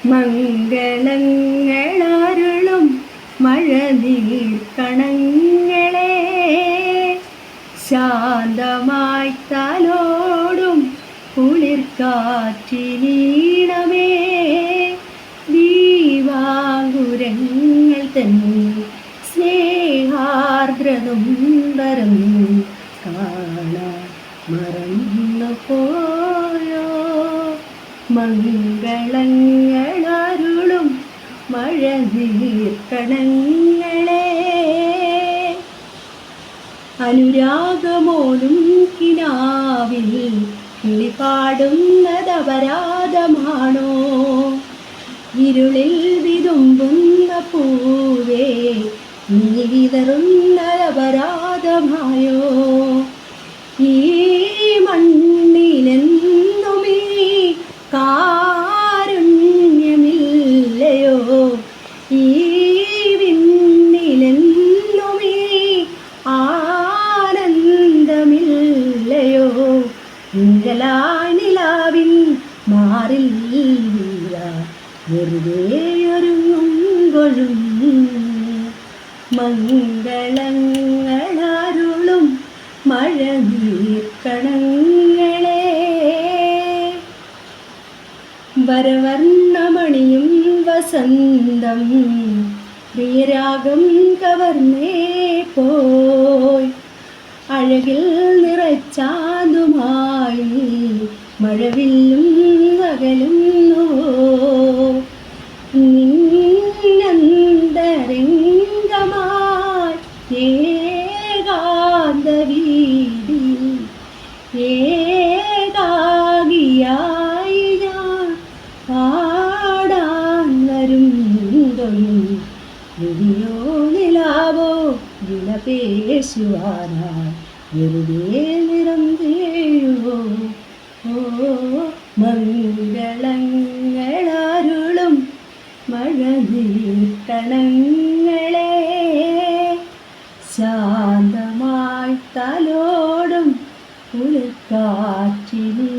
മംഗളങ്ങളരുളും മഴനീർക്കണങ്ങളെ ശാന്തമായി തലോടും കുളിർക്കാറ്റിനീണമേ ദീവാങ്കുരങ്ങൾ തൻ സ്നേഹാർദ്രതുംബരം കാണാൻ മറന്നു പോയോ മംഗളങ്ങളരുളും മഴനീർക്കണങ്ങളെ അനുരാഗമോലും കിനാവിൽ കിളിപാടുന്നതപരാധമാണോ ഇരുളിൽ വിതുമ്പുന്ന പൂവേ നീ വിതറുന്നതപരാധമായോ ഈ മണ്ണിലെന്നുമീ കാരുണ്യമില്ലയോ ഈ വിണ്ണിലെന്നുമീ ആനന്ദമില്ലയോ നിഴലാനിലാവിൻ മാറിൽ വെറുതെയൊരുങ്ങുമ്പോഴും മംഗളങ്ങളരുളും മഴനീർക്കണങ്ങളെ വരവർണ്ണമണിയും വസന്തം പ്രിയരാഗം കവർന്നേ പോയി അഴകിൽ നിറച്ചാതുമായി മഴവില്ലും അകലുന്നു നിന്നന്തരംഗമായി ഏകാന്തവീതി ഏകാകിയായി ഞാൻ പാടാൻ വരുന്നതൊയും വിധിയോ നിലാവോ വിലപേശുവാനായി വെറുതെ നിറം തേഴുവോ ഓ മംഗളങ്ങളരുളും മഴനീർക്കണങ്ങളെ ശാന്തമായി തലോടും കുളിർക്കാറ്റിനീ